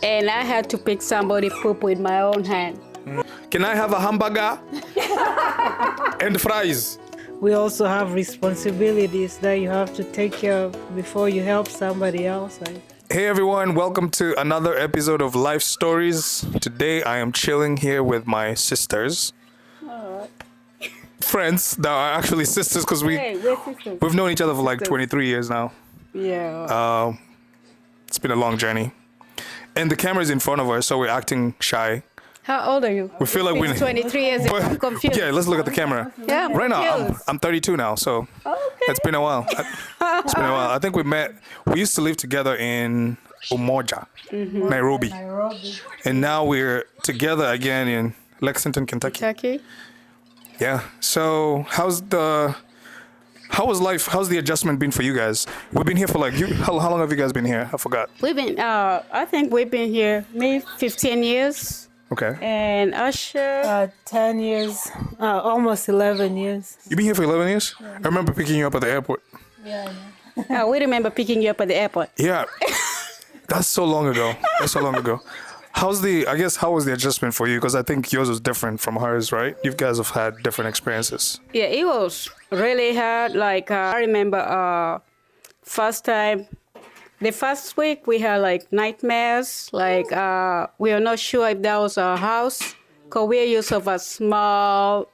and I had to pick somebody poop with my own hand. Can I have a hamburger and fries? We also have responsibilities that you have to take care of before you help somebody else. Hey everyone, welcome to another episode of Life Stories. Today I am chilling here with my sisters. Friends that are actually sisters because Hey, we're sisters. we've known each other for like 23 years now. Yeah. It's been a long journey. And the camera's in front of us, so we're acting shy. How old are you? We feel like It's 23 years. I'm confused. Yeah, let's look at the camera. Yeah, I'm Right now, confused. I'm 32 now, so Okay. it's been a while. It's been a while. I think we used to live together in Umoja, Nairobi. And now we're together again in Lexington, Kentucky. Kentucky. Yeah. So how was life? How's the adjustment been for you guys? We've been here for like, how long have you guys been here? I forgot. We've been, I think we've been here maybe 15 years. Okay. And Usher, 10 years, almost 11 years. You've been here for 11 years? I remember picking you up at the airport. we remember picking you up at the airport. Yeah. That's so long ago. How was the adjustment for you? Because I think yours was different from hers, right? You guys have had different experiences. Yeah, it was really hard. Like, I remember the first week we had like nightmares. Like, we were not sure if that was our house. Because we're used to a small,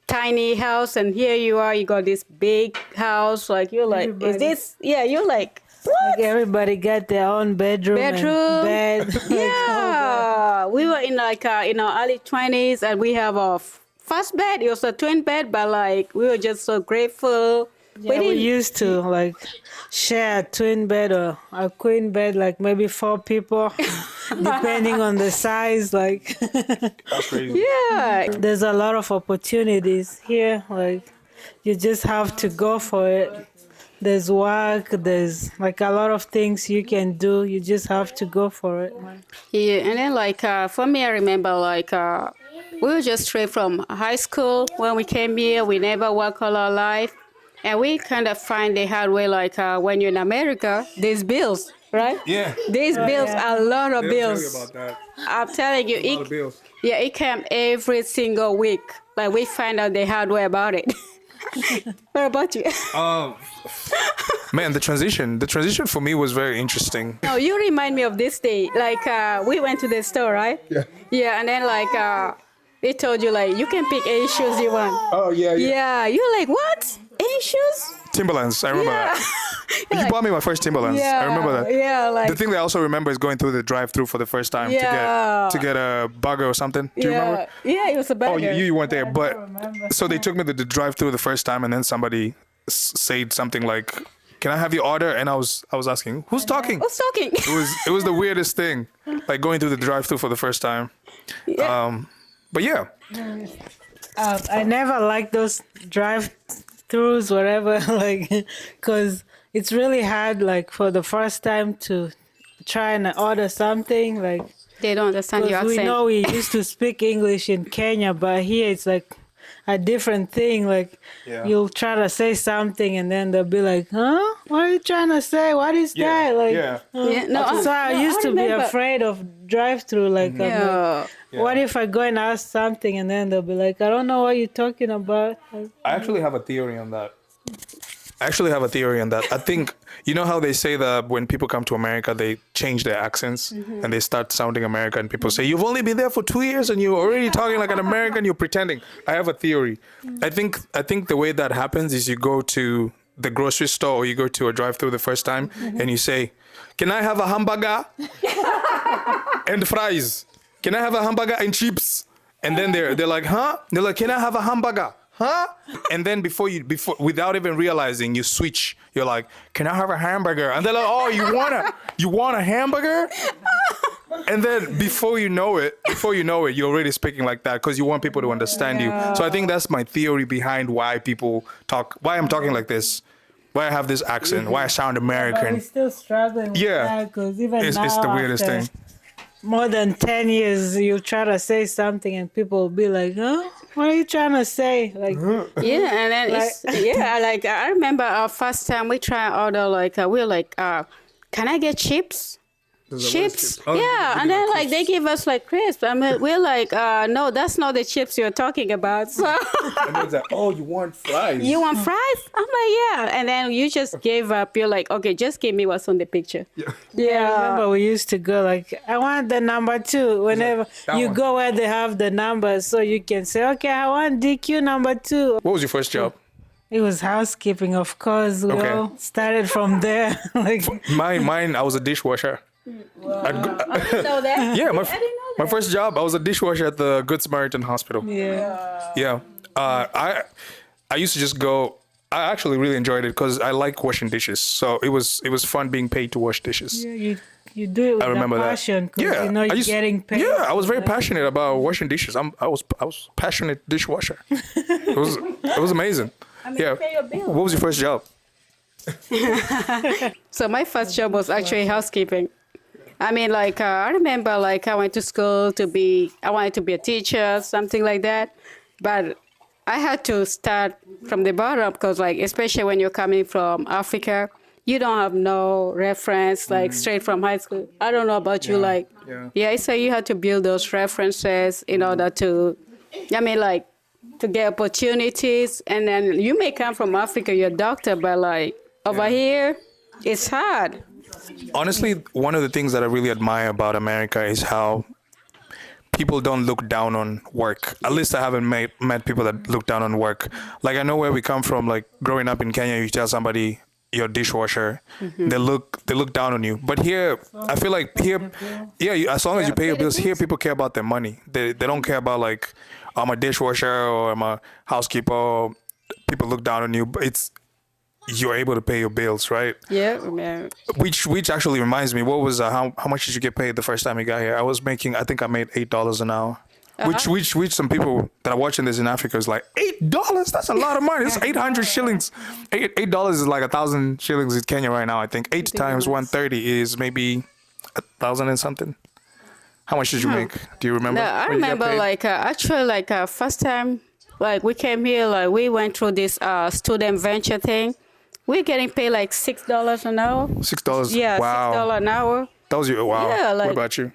tiny house. And here you are, you got this big house. Like, you're like, Everybody. is this? Yeah, you're like, what? Like everybody got their own bedroom. Bedroom. And bed. Yeah, we were in like in our early 20s, and we have our first bed. It was a twin bed, but like we were just so grateful. Yeah, we used to like share a twin bed or a queen bed, like maybe 4 people, depending on the size. Like, That's crazy. Yeah, there's a lot of opportunities here. Like, you just have to go for it. There's work. There's like a lot of things you can do. You just have to go for it. yeah. And then like for me, I remember like we were just straight from high school when we came here. We never worked all our life, and we kind of find the hard way. Like when you're in America, there's bills, right? Yeah. These bills are a lot of bills. that. I'm telling you, bills. yeah, it came every single week. Like we find out the hard way about it. What about you? Man, the transition for me was very interesting. No, you remind me of this day. Like we went to the store, right? Yeah. Yeah, and then like they told you like you can pick any shoes you want. Oh yeah. Yeah, you're like what? Any shoes? Timberlands, I remember Yeah. that. You bought me my first Timberlands. Yeah. I remember that. Yeah, like The thing that I also remember is going through the drive-through for the first time Yeah. to get a burger or something. Do you remember? Yeah, it was a Oh, burger. you weren't there, but so they took me to the drive-through the first time, and then somebody said something like, "Can I have your order?" And I was asking, "Who's talking?" Who's talking? It was the weirdest thing, like going through the drive-through for the first time. Yeah. But yeah, I never liked those drive-throughs, whatever, like, because it's really hard, like, for the first time to try and order something, like, They don't understand your because we accent. know we used to speak English in Kenya, but here it's like a different thing. Like, Yeah. you'll try to say something, and then they'll be like, "Huh? What are you trying to say? What is that?" Like, yeah. Yeah, no, so I used to be remember. afraid of drive-through. Like, I'm like, Yeah. what if I go and ask something, and then they'll be like, "I don't know what you're talking about." Like, I actually have a theory on that. I think, you know how they say that when people come to America, they change their accents and they start sounding American. People say, "You've only been there for 2 years and you're already talking like an American, you're pretending." I have a theory. I think the way that happens is you go to the grocery store or you go to a drive-through the first time and you say, "Can I have a hamburger and fries? Can I have a hamburger and chips?" And then they're like, "Huh?" They're like, "Can I have a hamburger?" Huh? And then before without even realizing, you switch. You're like, "Can I have a hamburger?" And they're like, "Oh, you want a hamburger?" And then before you know it, you're already speaking like that because you want people to understand you. So I think that's my theory behind why I'm talking like this, why I have this accent, why I sound but American. we're still struggling with Yeah. that, because even now, It's the weirdest after thing. more than 10 years, you try to say something and people will be like, "Huh? What are you trying to say?" Like, Yeah, and then like I remember our first time we tried order like we were like, "Can I get chips?" chips. Oh, Yeah, they and give then you like they give us like crisps. I mean, we're like, no, that's not the chips you're talking about. So And then it's like, oh, you want fries? you want fries? I'm like, yeah. And then you just gave up. You're like, okay, just give me what's on the picture. Yeah. Yeah. I remember we used to go like, I want the number 2. Whenever That you one. go where they have the numbers, so you can say, okay, I want DQ number 2. What was your first job? It was housekeeping, of course. We Okay. all started from there. Like, Mine. I was a dishwasher. So that, Yeah, my I didn't know my that. first job, I was a dishwasher at the Good Samaritan Hospital. yeah. Yeah. I used to just go. I actually really enjoyed it because I like washing dishes. So it was fun being paid to wash dishes. Yeah, you do it with I remember a that. passion, 'cause Yeah, you know I you're used- getting paid. Yeah, I was very passionate about washing dishes. I was passionate dishwasher. It was amazing. Yeah. pay your bills. What was your first job? So my first job was actually housekeeping. I mean, like I remember, like I went to school I wanted to be a teacher, something like that. But I had to start from the bottom because, like, especially when you're coming from Africa, you don't have no reference, like straight from high school. I don't know about you, like, Yeah. so you had to build those references in order to, I mean, like, to get opportunities. And then you may come from Africa, you're a doctor, but like over here, it's hard. Honestly, one of the things that I really admire about America is how people don't look down on work. At least I haven't met people that look down on work. Like I know where we come from. Like growing up in Kenya, you tell somebody you're a dishwasher, they look down on you. But here, I feel like here, yeah, as long as you pay your bills, here people care about their money. They don't care about like I'm a dishwasher or I'm a housekeeper. Or people look down on you, but it's you're able to pay your bills, right? Yeah, man. Which actually reminds me, what was how much did you get paid the first time you got here? I think I made $8 an hour. Which some people that are watching this in Africa is like $8. That's a lot of money. It's 800 shillings. $8 is like 1,000 shillings in Kenya right now. I think 8 times 130 is maybe 1,000 and something. How much did you make? Do you remember? No, I when you got remember paid? like actually like first time like we came here, like we went through this student venture thing. We're getting paid like $6 an hour. $6. Yeah, Wow. $6 an hour. That was you. Wow. Yeah, like- what about you?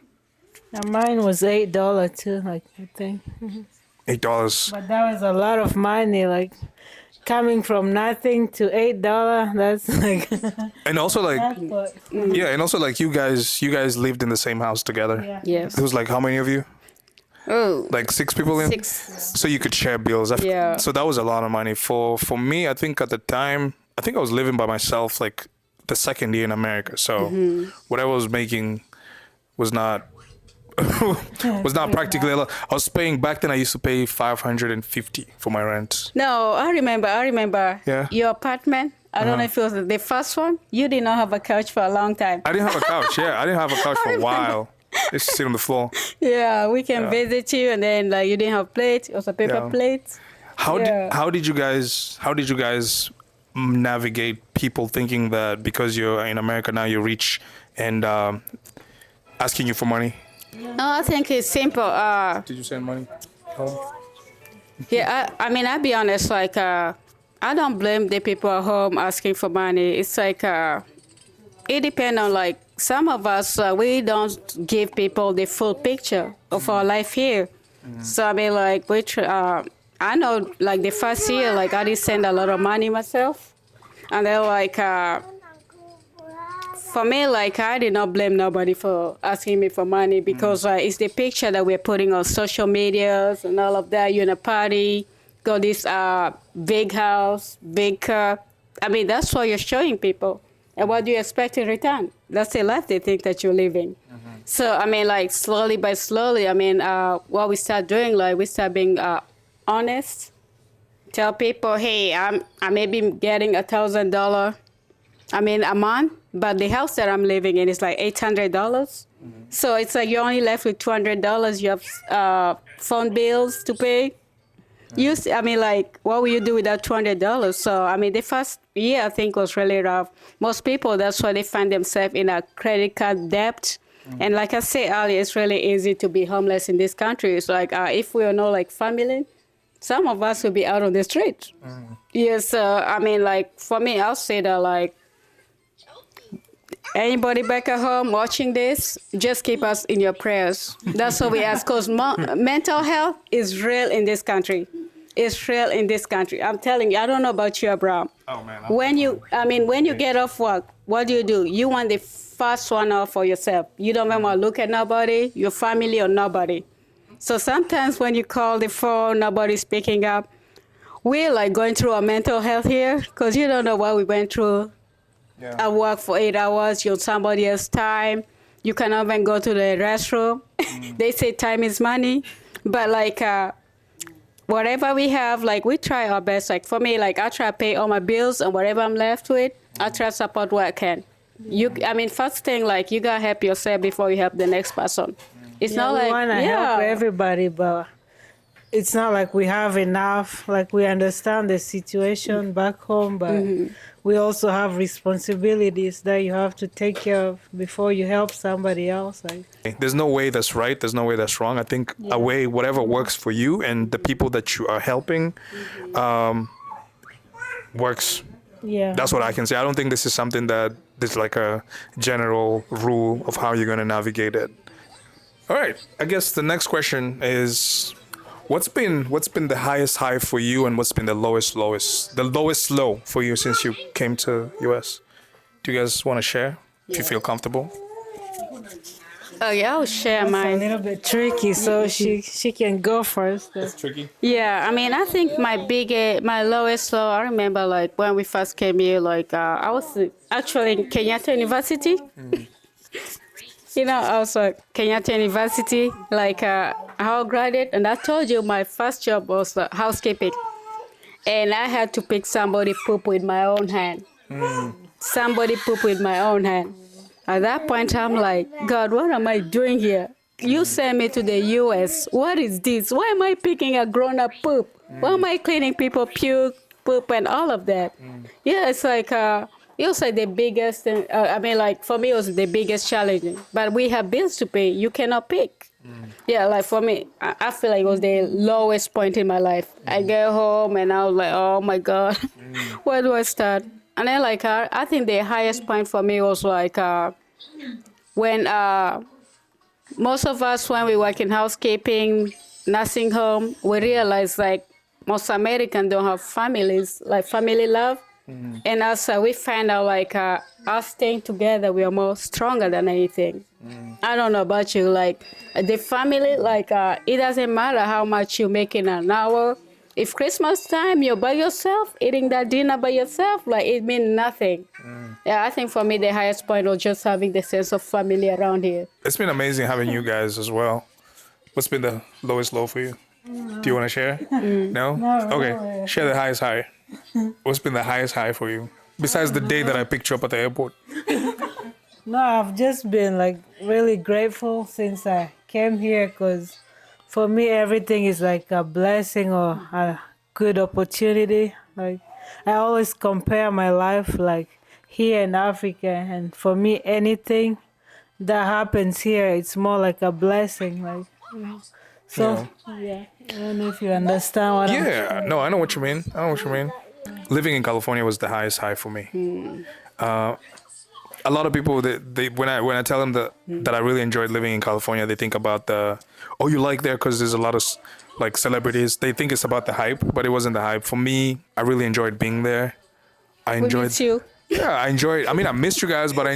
And mine was $8 too, like I think. $8. But that was a lot of money, like coming from nothing to $8. That's like And also like but, yeah, and also like you guys lived in the same house together. yeah. Yes. It was like how many of you? Oh, Like 6 people in? 6. So you could share bills. Yeah. So that was a lot of money. For me, I think at the time, I think I was living by myself like the second year in America. So what I was making was not was not practically a lot. I was paying back then. I used to pay $550 for my rent. No, I remember. Yeah. Your apartment. I don't know if it was the first one. You did not have a couch for a long time. I didn't have a couch. Yeah, I didn't have a couch for a while. I used to sit on the floor. Yeah, we can visit you, and then like you didn't have plate. It was a paper Yeah. plate. Yeah. How did you guys navigate people thinking that because you're in America now you're rich and asking you for money? No, I think it's simple. Did you send money home? Yeah, I mean, I'll be honest, like, I don't blame the people at home asking for money. It's like, it depends on, like, some of us, we don't give people the full picture of our life here. So, I mean, like, I know, like, the first year, like, I did send a lot of money myself. And then, like, for me, like, I did not blame nobody for asking me for money because it's the picture that we're putting on social medias and all of that. You're in a party, got this big house, big car. I mean, that's what you're showing people. And what do you expect in return? That's the life they think that you're living. So, I mean, like, slowly by slowly, I mean, what we start doing, like, we start being honest. Tell people, hey, I may be getting $1,000, I mean, a month, but the house that I'm living in is like $800. So it's like you're only left with $200. You have phone bills to pay. I mean, like, what will you do with that $200? So, I mean, the first year I think was really rough. Most people, that's why they find themselves in a credit card debt. And like I said earlier, it's really easy to be homeless in this country. It's like if we are not like family, some of us will be out on the street. Yes, I mean, like, for me, I'll say that, like, Anybody back at home watching this, just keep us in your prayers. That's what we ask, because mental health is real in this country. It's real in this country. I'm telling you, I don't know about you, Abraham. Oh man. When you get off work, what do? You want the first one off for yourself. You don't want to look at nobody, your family or nobody. So sometimes when you call the phone, nobody's picking up. We're like going through our mental health here, because you don't know what we went through. Yeah. I work for 8 hours, you're on somebody else's time. You cannot even go to the restroom. They say time is money. But like whatever we have, like we try our best. Like for me, like I try to pay all my bills, and whatever I'm left with, I try to support what I can. First thing, like you gotta help yourself before you help the next person. It's not like we want to help everybody, but it's not like we have enough. Like we understand the situation back home, but we also have responsibilities that you have to take care of before you help somebody else. Like, There's no way that's right. There's no way that's wrong. I think a way, whatever works for you and the people that you are helping, works. yeah. That's what I can say. I don't think this is something that there's like a general rule of how you're going to navigate it. All right. I guess the next question is, what's been the highest high for you, and what's been the lowest low for you since you came to US? Do you guys want to share if you feel comfortable? Oh yeah, I'll share It's a mine. little bit tricky, so she can go first. Tricky. Yeah, I think my lowest low, I remember like when we first came here, like I was actually in Kenyatta University. I was at Kenyatta University, like I graduated, and I told you my first job was housekeeping. And I had to pick somebody poop with my own hand. Somebody poop with my own hand. At that point, I'm like, God, what am I doing here? You sent me to the US. What is this? Why am I picking a grown-up poop? Why am I cleaning people puke, poop, and all of that? Yeah, it's like, it was like the biggest, like for me, it was the biggest challenge. But we have bills to pay. You cannot pick. Yeah, like for me, I feel like it was the lowest point in my life. I get home and I was like, oh my God, where do I start? And then like, I think the highest point for me was like when most of us, when we work in housekeeping, nursing home, we realize like most Americans don't have families, like family love. And also we find out like us staying together, we are more stronger than anything. I don't know about you, like the family, like it doesn't matter how much you make in an hour. If Christmas time you're by yourself, eating that dinner by yourself, like it means nothing. Yeah, I think for me the highest point was just having the sense of family around here. It's been amazing having you guys as well. What's been the lowest low for you? Do you want to share? No? Okay, share the highest high. What's been the highest high for you? Besides the day that I picked you up at the airport. No, I've just been like really grateful since I came here, because for me everything is like a blessing or a good opportunity. Like I always compare my life like here in Africa, and for me anything that happens here, it's more like a blessing. Like so, yeah. I don't know if you understand what I'm saying. Yeah, no, I know what you mean. Living in California was the highest high for me. A lot of people, they when I tell them that I really enjoyed living in California, they think about you like there because there's a lot of like celebrities. They think it's about the hype, but it wasn't the hype. For me, I really enjoyed being there. I We enjoyed. miss you. Yeah, I missed you guys, but I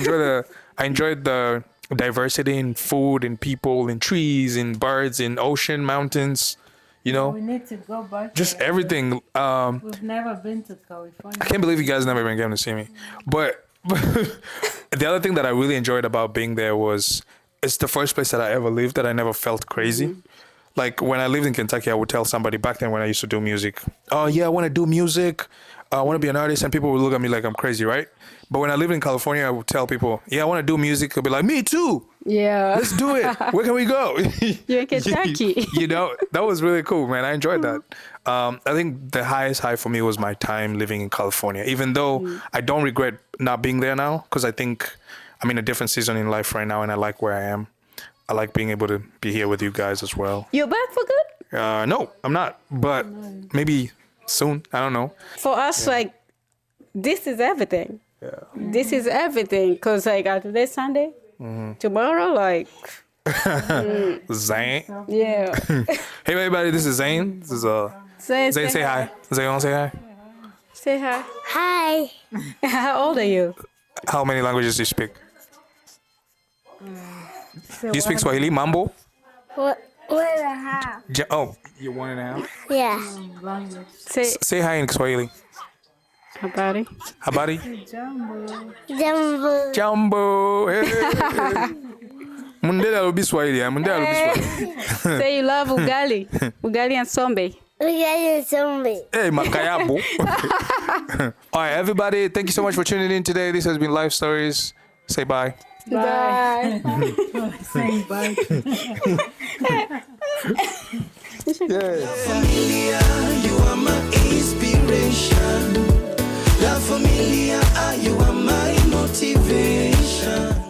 enjoyed the diversity in food, in people, in trees, in birds, in ocean, mountains. You know, We need to go back. just there. everything. We've never been to California. I can't believe you guys never even came to see me. But the other thing that I really enjoyed about being there was it's the first place that I ever lived that I never felt crazy. Like when I lived in Kentucky, I would tell somebody back then when I used to do music, oh yeah, I want to do music. I want to be an artist. And people would look at me like I'm crazy, right? But when I lived in California, I would tell people, yeah, I want to do music. They'll be like, me too. Yeah. Let's do it. Where can we go? You're in Kentucky. That was really cool, man. I enjoyed that. I think the highest high for me was my time living in California, even though I don't regret not being there now, because I think I'm in a different season in life right now and I like where I am. I like being able to be here with you guys as well. You're back for good? No, I'm not, but maybe soon. I don't know. For us, like, this is everything. This is everything. Because, like, today's Sunday. Tomorrow, like, Zane. yeah. Hey, everybody, this is Zane. This is Say Zane, say hi. Zane, you want to say hi? Say hi. Hi. How old are you? How many languages do you speak? You speak Swahili, Mambo? What and a half? Oh, you're 1.5? Yeah. Say Say hi in Swahili. habari. Habari? Jumbo. Jambo. Hey. Mundela lubi Swahili. Mundela lubi Swahili. Say you love ugali. Ugali and sombe. We got zombie. Hey, Makayabu. All right, everybody, thank you so much for tuning in today. This has been Life Stories. Say bye. Bye. Saying bye. Familia, you are my inspiration. La familia, you are